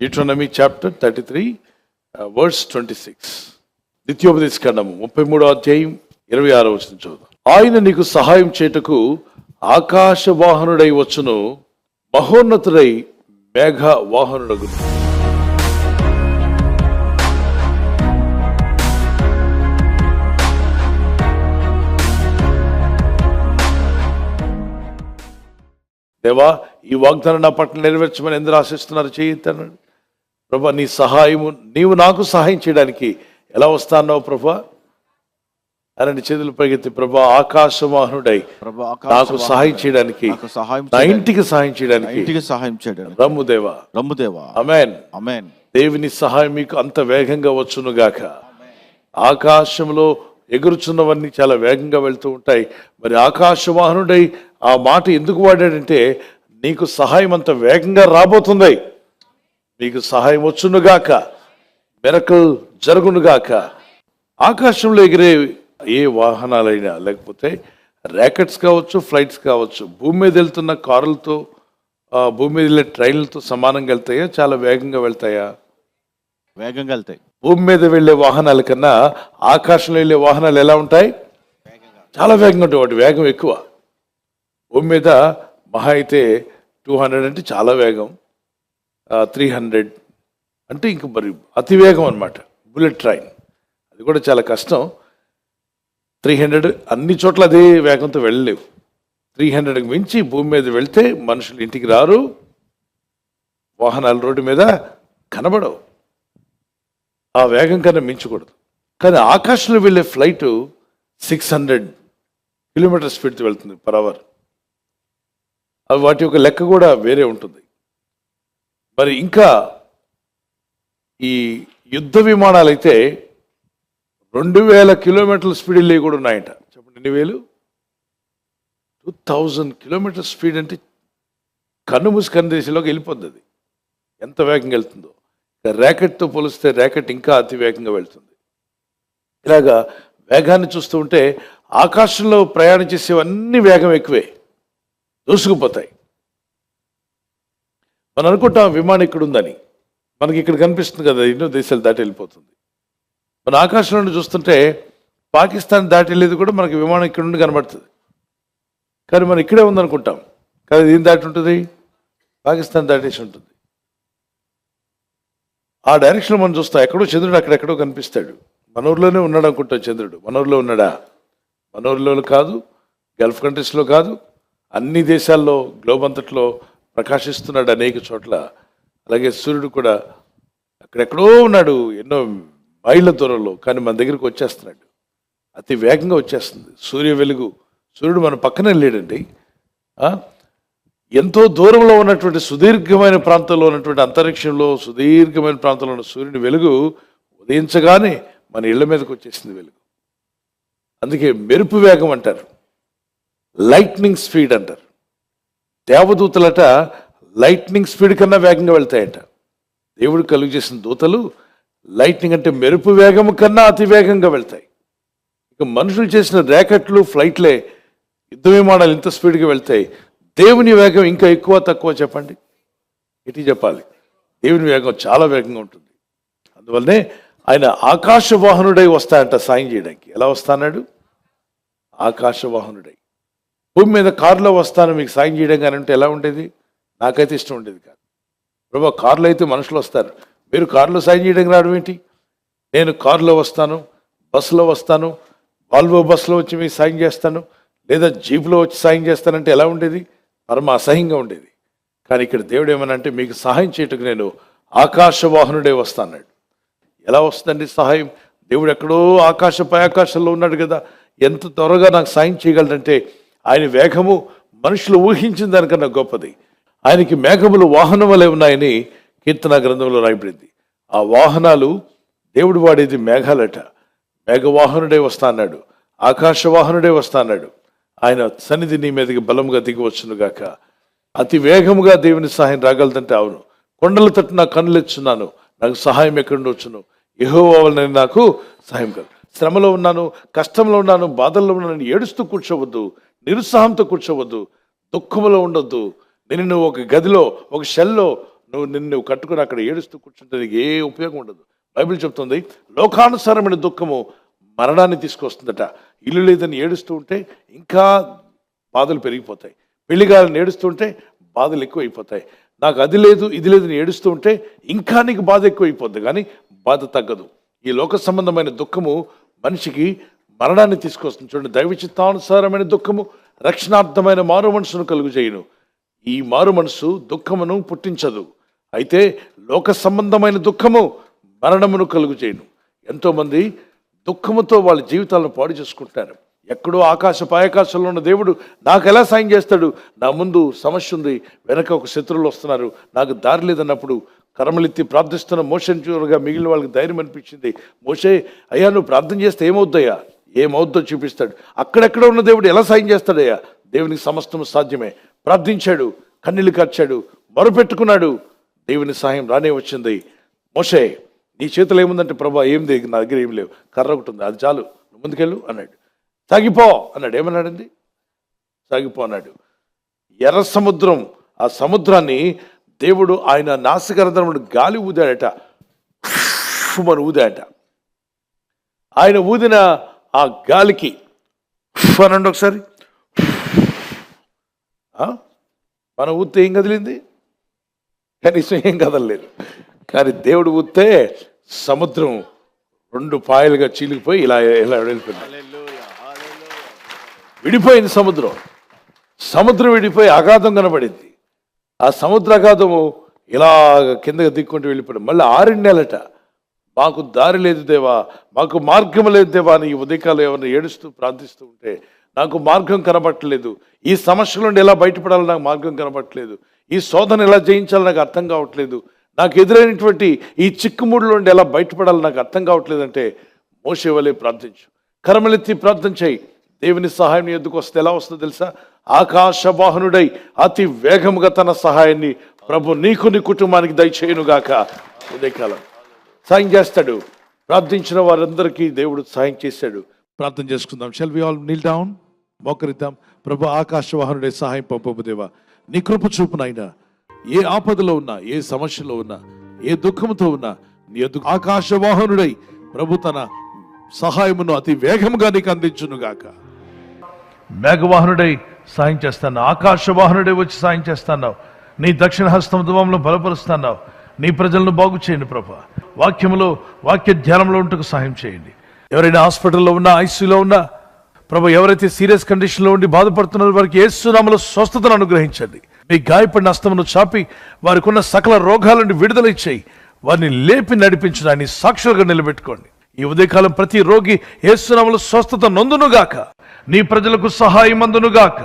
Deuteronomy chapter 33, verse 26. ద్వితీయోపదేశ ఖండము 33వ అధ్యాయం 26వ వచనం చూద్దాం. ఆయన నీకు సహాయం చేయుటకు ఆకాశ వాహనుడై వచ్చును, మహోన్నతుడై మేఘ వాహనుడగును. దేవా, ఈ వాగ్దానం నా పట్ల నెరవేర్చమని ఎందుకు ఆశిస్తున్నారు? చేయిస్తాను ప్రభా. నీ సహాయము, నీవు నాకు సహాయం చేయడానికి ఎలా వస్తాన్నావు ప్రభా? అలాంటి చేతులు పరిగెత్తి, ప్రభా ఆకాశవాహనుడై నాకు సహాయం చేయడానికి, నా ఇంటికి సహాయం చేయడానికి రమ్ము దేవా, రమ్ము దేవా. ఆమేన్, ఆమేన్. దేవుని సహాయం మీకు అంత వేగంగా వచ్చును గాక. ఆకాశంలో ఎగురుచున్నవన్నీ చాలా వేగంగా వెళ్తూ ఉంటాయి. మరి ఆకాశవాహనుడై ఆ మాట ఎందుకు వాడాడంటే, నీకు సహాయం అంత వేగంగా రాబోతుంది, నీకు సహాయం వచ్చునుగాక, మిరకల్ జరుగునుగాక. ఆకాశంలో ఎగిరే ఏ వాహనాలైనా, లేకపోతే ర్యాకెట్స్ కావచ్చు, ఫ్లైట్స్ కావచ్చు, భూమి మీద వెళ్తున్న కారులతో, భూమి మీద వెళ్ళే ట్రైన్లతో సమానంగా వెళ్తాయా? చాలా వేగంగా వెళ్తాయా? వేగంగా వెళ్తాయి. భూమి మీద వెళ్ళే వాహనాల కన్నా ఆకాశంలో వెళ్ళే వాహనాలు ఎలా ఉంటాయి? చాలా వేగంగా ఉంటాయి. వాటి వేగం ఎక్కువ. భూమి మీద మహా అయితే 200 అంటే చాలా వేగం, 300 అంటే ఇంక మరి అతి వేగం అనమాట. బుల్లెట్ ట్రైన్ అది కూడా చాలా కష్టం. 300 అన్ని చోట్ల అదే వేగంతో వెళ్ళలేవు. 300కి మించి భూమి మీద వెళ్తే మనుషులు ఇంటికి రారు, వాహనాలు రోడ్డు మీద కనబడవు. ఆ వేగం కన్నా మించకూడదు. కానీ ఆకాశంలో వెళ్ళే ఫ్లైట్ 600 కిలోమీటర్ స్పీడ్తో వెళ్తుంది పర్ అవర్. అవి వాటి యొక్క లెక్క కూడా వేరే ఉంటుంది. మరి ఇంకా ఈ యుద్ధ విమానాలు అయితే 2000 కిలోమీటర్ల స్పీడ్ వెళ్ళి కూడా ఉన్నాయంట. చెప్పండి, ఎన్ని వేలు? 2000 కిలోమీటర్ స్పీడ్ అంటే కన్ను మూసి కన్ను దేశంలోకి వెళ్ళిపోద్ది. అది ఎంత వేగంగా వెళ్తుందో. ర్యాకెట్తో పోలిస్తే ర్యాకెట్ ఇంకా అతి వేగంగా వెళ్తుంది. ఇలాగా వేగాన్ని చూస్తూ ఉంటే ఆకాశంలో ప్రయాణం చేసేవన్నీ వేగం ఎక్కువే, దూసుకుపోతాయి. మనం అనుకుంటాం విమానం ఇక్కడ ఉందని, మనకి ఇక్కడ కనిపిస్తుంది కదా, ఎన్నో దేశాలు దాటి వెళ్ళిపోతుంది. మన ఆకాశం నుండి చూస్తుంటే పాకిస్తాన్ దాటి వెళ్ళేది కూడా మనకి విమానం ఇక్కడ నుండి కనబడుతుంది. కానీ మనం ఇక్కడే ఉందనుకుంటాం, కానీ ఏం దాటి ఉంటుంది? పాకిస్తాన్ దాటేసి ఉంటుంది. ఆ డైరెక్షన్లో మనం చూస్తాం, ఎక్కడో చంద్రుడు అక్కడెక్కడో కనిపిస్తాడు. మన ఊర్లోనే ఉన్నాడు అనుకుంటాం చంద్రుడు. మన ఊర్లో ఉన్నాడా? మన ఊర్లో కాదు, గల్ఫ్ కంట్రీస్లో కాదు, అన్ని దేశాల్లో, గ్లోబ్ అంతట్లో ప్రకాశిస్తున్నాడు అనేక చోట్ల. అలాగే సూర్యుడు కూడా అక్కడెక్కడో ఉన్నాడు, ఎన్నో మైళ్ళ దూరంలో, కానీ మన దగ్గరికి వచ్చేస్తున్నాడు. అతి వేగంగా వచ్చేస్తుంది సూర్య వెలుగు. సూర్యుడు మన పక్కనే లేడండి. ఎంతో దూరంలో ఉన్నటువంటి సుదీర్ఘమైన ప్రాంతంలో ఉన్నటువంటి అంతరిక్షంలో, సుదీర్ఘమైన ప్రాంతంలో ఉన్న సూర్యుని వెలుగు ఉదయించగానే మన ఇళ్ల మీదకి వచ్చేసింది వెలుగు. అందుకే మెరుపు వేగం అంటారు, లైట్నింగ్ స్పీడ్ అంటారు. దేవదూతలట లైట్నింగ్ స్పీడ్ కన్నా వేగంగా వెళ్తాయట. దేవుడు కలుగు చేసిన దూతలు లైట్నింగ్ అంటే మెరుపు వేగం కన్నా అతి వేగంగా వెళ్తాయి. ఇక మనుషులు చేసిన ర్యాకెట్లు, ఫ్లైట్లే, యుద్ధ విమానాలు ఇంత స్పీడ్గా వెళ్తాయి. దేవుని వేగం ఇంకా ఎక్కువ తక్కువ చెప్పండి? ఇటీ చెప్పాలి. దేవుని వేగం చాలా వేగంగా ఉంటుంది. అందువల్లనే ఆయన ఆకాశవాహనుడై వస్తాయంట సాయం చేయడానికి. ఎలా వస్తాడు? ఆకాశవాహనుడై. భూమి మీద కారులో వస్తాను మీకు సాయం చేయడం కానీ అంటే ఎలా ఉండేది? నాకైతే ఇష్టం ఉండేది కాదు. ప్రభా, కారులో అయితే మనుషులు వస్తారు, మీరు కారులో సాయం చేయడానికి రావడం ఏంటి? నేను కారులో వస్తాను, బస్సులో వస్తాను, వాల్వో బస్సులో వచ్చి మీకు సాయం చేస్తాను, లేదా జీప్లో వచ్చి సాయం చేస్తానంటే ఎలా ఉండేది? పరమ అసహ్యంగా ఉండేది. కానీ ఇక్కడ దేవుడు ఏమనంటే, మీకు సహాయం చేయటకు నేను ఆకాశవాహనుడే వస్తాన్నాడు. ఎలా వస్తుందండి సహాయం? దేవుడు ఎక్కడో పై ఆకాశంలో ఉన్నాడు కదా, ఎంత త్వరగా నాకు సాయం చేయగలడంటే ఆయన వేగము మనుషులు ఊహించిన దానికన్నా గొప్పది. ఆయనకి మేఘములు వాహనం వలె ఉన్నాయని కీర్తన గ్రంథంలో రాయబడింది. ఆ వాహనాలు దేవుడు వాడేది మేఘాలట. మేఘవాహనుడే వస్తా అన్నాడు, ఆకాశవాహనుడే వస్తా అన్నాడు. ఆయన సన్నిధి నీ మీదకి బలముగా దిగి వచ్చునుగాక. అతి వేగముగా దేవుని సహాయం రాగలదంటే అవును. కొండల తట్టు నా కన్నులెచ్చున్నాను, నాకు సహాయం ఎక్కడి నుండి వచ్చును? యెహోవా వలన నాకు సహాయం కలుగు. శ్రమలో ఉన్నాను, కష్టంలో ఉన్నాను, బాధల్లో ఉన్నాను, ఏడుస్తూ కూర్చోవద్దు, నిరుత్సాహంతో కూర్చోవద్దు, దుఃఖంలో ఉండొద్దు. నేను ఒక గదిలో, ఒక షెల్లో నువ్వు కట్టుకుని అక్కడ ఏడుస్తూ కూర్చుంటే నీకు ఏ ఉపయోగం ఉండదు. బైబిల్ చెప్తుంది లోకానుసారమైన దుఃఖము మరణాన్ని తీసుకొస్తుందట. ఇల్లు లేదని ఏడుస్తూ ఉంటే ఇంకా బాధలు పెరిగిపోతాయి. పెళ్లిగాలని ఏడుస్తుంటే బాధలు ఎక్కువైపోతాయి. నాకు అది లేదు ఇది లేదని ఏడుస్తూ ఉంటే ఇంకా నీకు బాధ ఎక్కువైపోద్ది, కానీ బాధ తగ్గదు. ఈ లోక సంబంధమైన దుఃఖము మనిషికి మరణాన్ని తీసుకొస్తుంది. చూడండి, దైవ చిత్తానుసారమైన దుఃఖము రక్షణార్థమైన మారు మనసును కలుగు చేయను. ఈ మారు మనసు దుఃఖమును పుట్టించదు, అయితే లోక సంబంధమైన దుఃఖము మరణమును కలుగు చేయను. ఎంతోమంది దుఃఖముతో వాళ్ళ జీవితాలను పాడు చేసుకుంటారు. ఎక్కడో పాయకాశంలో ఉన్న దేవుడు నాకు ఎలా సాయం చేస్తాడు? నా ముందు సమస్య ఉంది, వెనక ఒక శత్రువులు వస్తున్నారు, నాకు దారి లేదన్నప్పుడు కరమలెత్తి ప్రార్థిస్తున్న మోషేని చూడగా మిగిలిన వాళ్ళకి ధైర్యం అనిపించింది. మోషే, అయ్యా నువ్వు ప్రార్థన చేస్తే ఏమవుద్దయ్యా? ఏమవుద్దో చూపిస్తాడు. అక్కడెక్కడ ఉన్న దేవుడు ఎలా సాయం చేస్తాడయ్యా? దేవునికి సమస్తము సాధ్యమే. ప్రార్థించాడు, కన్నీళ్లు కార్చాడు, మొరపెట్టుకున్నాడు, దేవుని సహాయం రానే వచ్చింది. మోషే, నీ చేతిలో ఏముందంటే, ప్రభా ఏం లేదు, నా దగ్గర ఏం లేవు, కర్ర ఒకటి ఉంది, అది చాలు, నువ్వు ముందుకెళ్ళు అన్నాడు. సాగిపో అన్నాడు. ఏమన్నాడండి? సాగిపో అన్నాడు. ఎర్ర సముద్రం, ఆ సముద్రాన్ని దేవుడు ఆయన నాసికరంధ్రముడు గాలి ఊదాడట, మన ఊదాడట. ఆయన ఊదిన ఆ గాలికి అనండి ఒకసారి, మనం ఊస్తే ఏం కదిలింది? కనీసం ఏం కదలలేదు. కానీ దేవుడు ఊస్తే సముద్రం 2 పాయలుగా చీలిపోయి ఇలా వెళ్ళిపోయింది. విడిపోయింది సముద్రం విడిపోయి అగాధం కనబడింది. ఆ సముద్ర అగాధము ఇలా కిందకి దిక్కుంటూ వెళ్ళిపోయింది. మళ్ళీ 6 నెలట మాకు దారి లేదు దేవా, మాకు మార్గం లేదు దేవా అని ఈ ఉదయకాలం ఎవరిని ఏడుస్తూ ప్రార్థిస్తూ ఉంటే, నాకు మార్గం కనబట్టలేదు, ఈ సమస్యల నుండి ఎలా బయటపడాలో నాకు మార్గం కనబట్టలేదు, ఈ శోధన ఎలా జయించాలో నాకు అర్థం కావట్లేదు, నాకు ఎదురైనటువంటి ఈ చిక్కుముడుల నుండి ఎలా బయటపడాలో నాకు అర్థం కావట్లేదు అంటే, మోషే వలె ప్రార్థించు, కరమలెత్తి ప్రార్థన చేయి. దేవుని సహాయం నీ ఎద్దుకు వస్తే ఎలా వస్తుందో తెలుసా? ఆకాశవాహనుడై అతి వేగముగా తన సహాయాన్ని ప్రభు నీకు నీ కుటుంబానికి దయచేయునుగాక. ఉదయకాలం సాయం చేస్తాడు. ప్రార్థించిన వారందరికీ దేవుడు సాయం చేశాడు. ప్రార్థన చేసుకుందాం. Shall we all kneel down? మోకరిద్దాం. ప్రభు ఆకాశవాహనుడే సహాయం పంపము దేవా, నీ కృప చూపునైనా, ఏ ఆపదలో ఉన్నా, ఏ సమస్యలో ఉన్నా, ఏ దుఃఖంతో ఉన్నా, నీ ఎద్దు ఆకాశవాహనుడై ప్రభు తన సహాయమును అతి వేగముగా నీకు అందించునుగాక. మేఘవాహనుడై సాయం చేస్తాను, ఆకాశవాహనుడై వచ్చి సాయం చేస్తున్నావు, నీ దక్షిణ హస్తం దువంలో బలపరుస్తున్నావు. నీ ప్రజలను బాగు చేయండి ప్రభు. వాక్య ధ్యానంలో ఉంటూ సహాయం చేయండి. ఎవరైనా హాస్పిటల్లో ఉన్నా, ఐసీయూలో ఉన్నా ప్రభు, ఎవరైతే సీరియస్ కండిషన్లో ఉండి బాధపడుతున్నారో వారికి యేసు నామములో స్వస్థతను అనుగ్రహించండి. మీ గాయపడిన హస్తమును చాపి వారికి ఉన్న సకల రోగాల నుండి విడుదల ఇచ్చేయి. వారిని లేపి నడిపించడాన్ని సాక్షులుగా నిలబెట్టుకోండి. ఈ ఉదయకాలం ప్రతి రోగి యేసు నామములో స్వస్థత నొందునుగాక. నీ ప్రజలకు సహాయం అందునుగాక.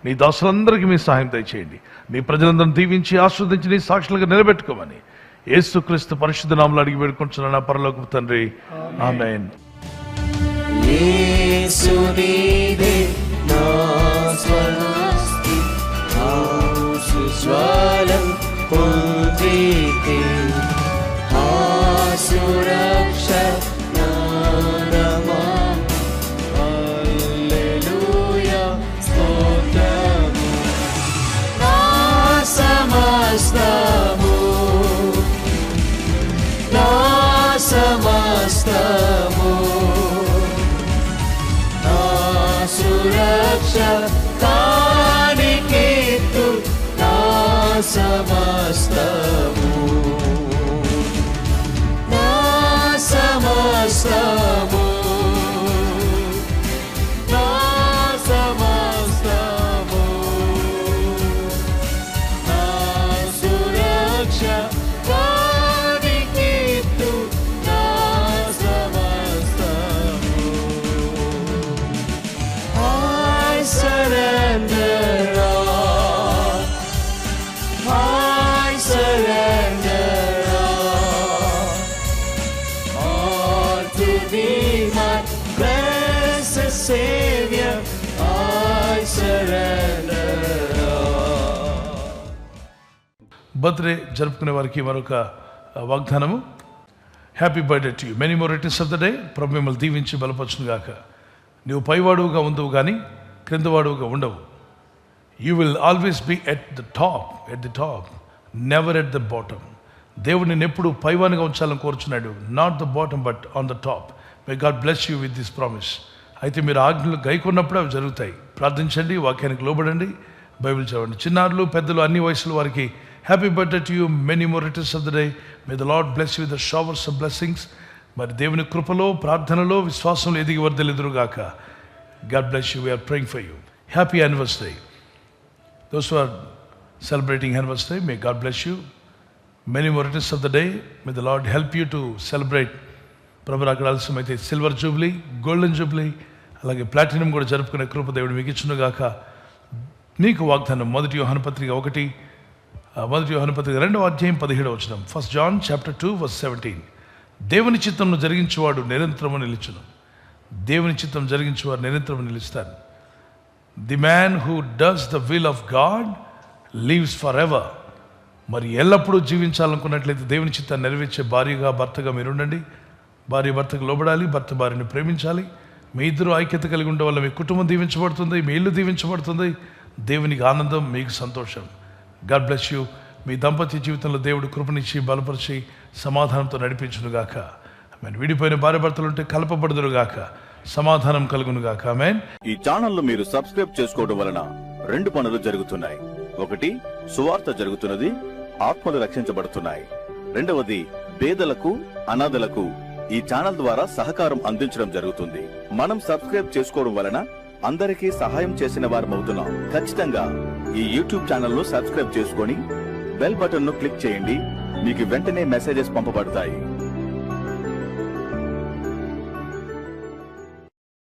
నీ దాసులందరికీ మీ సహాయం దయచేయండి. నీ ప్రజలందరిని దీవించి ఆస్వాదించి నీ సాక్షులుగా నిలబెట్టుకోమని యేసుక్రీస్తు పరిశుద్ధ నామములో అడిగి వేడుకుంటున్నాను నా పరలోకపు తండ్రి, ఆమేన్. కానికేతు నా సమస్తము, నా సమస్తము, నా సమస్తము, నా సురక్ష కానికేతు నా సమస్తము. Surrender all, I surrender all to Thee, my blessed Savior, I surrender all. Birthday జరుపుకునే వారికి మరొక వాగ్దానము. Happy birthday to you, many more returns of the day. ప్రభు మిమ్మల్ని దీవించి బలపరచును గాక. నువ్వు పైవాడుగా ఉండవు కానీ క్రిందవాడుగా ఉండవు. You will always be at the top. Never at the bottom. దేవుడు నేను ఎప్పుడు పైవానిగా ఉంచాలని కోరుచున్నాడు, not the bottom but on the top. May God bless you with this promise. అయితే మీరు ఆజ్ఞలు గైకొన్నప్పుడు అవి జరుగుతాయి. ప్రార్థించండి, వాక్యానికి లోబడండి, బైబిల్ చదవండి. చిన్నారులు పెద్దలు అన్ని వయసుల వారికి happy birthday to you, many more returns of the day. May the Lord bless you with the showers of blessings. మరి దేవుని కృపలో, ప్రార్థనలో, విశ్వాసంలో ఎదిగి వర్ధలెదురుగాక. God bless you. We're praying for you. Happy anniversary. Those who are celebrating anniversary, may God bless you. Many more returns of the day. May the Lord help you to celebrate. ప్రభు అక్కడ ఆలస్యమైతే silver jubilee, golden jubilee, అలాగే platinum కూడా జరుపుకునే కృప దేవుడు మీకు ఇచ్చునుగాక. నీకు వాగ్దానం 1 యోహాను పత్రిక 2వ అధ్యాయం 17వ వచనం. 1 John chapter 2 verse 17. దేవుని చిత్తంను జరిగించేవాడు నిరంతరము నిలుచును. దేవుని చిత్తం జరిగించేవాడు నిరంతరము నిలుస్తారు. The man who does the will of God lives forever. మరి ఎల్లప్పుడూ జీవించాలనుకున్నట్లయితే దేవుని చిత్తాన్ని నెరవేర్చే భార్యగా, భర్తగా మీరుండండి. భార్య భర్తకు లోబడాలి, భర్త భార్యను ప్రేమించాలి. మీ ఇద్దరు ఐక్యత కలిగి ఉండడం వల్ల మీ కుటుంబం దీవించబడుతుంది, మీ ఇల్లు దీవించబడుతుంది. దేవునికి ఆనందం, మీకు సంతోషం. God bless you. మీ దాంపత్య జీవితంలో దేవుడు కృపనిచ్చి, బలపరిచి, సమాధానంతో నడిపించునుగాక. ఆమేన్. విడిపోయిన భార్య భర్తలు ఉంటే కలపబడుదురుగాక, సమాధానం కలుగునుగాక. ఆమేన్. ఈ ఛానల్ ను మీరు సబ్స్క్రైబ్ చేసుకోవడం వలన 2 పనులు జరుగుతున్నాయి. ఒకటి, సువార్త జరుగుతున్నది, ఆత్మలు రక్షించబడుతున్నాయి. రెండవది, పేదలకు, అనాథలకు ఈ ఛానల్ ద్వారా సహకారం అందించడం జరుగుతుంది. మనం సబ్స్క్రైబ్ చేసుకోవడం వలన అందరికీ సహాయం చేసిన వారమవుతున్నాం. ఖచ్చితంగా ఈ యూట్యూబ్ ఛానల్ ను సబ్స్క్రైబ్ చేసుకొని బెల్ బటన్ ను క్లిక్ చేయండి. మీకు వెంటనే మెసేజెస్ పంపబడతాయి.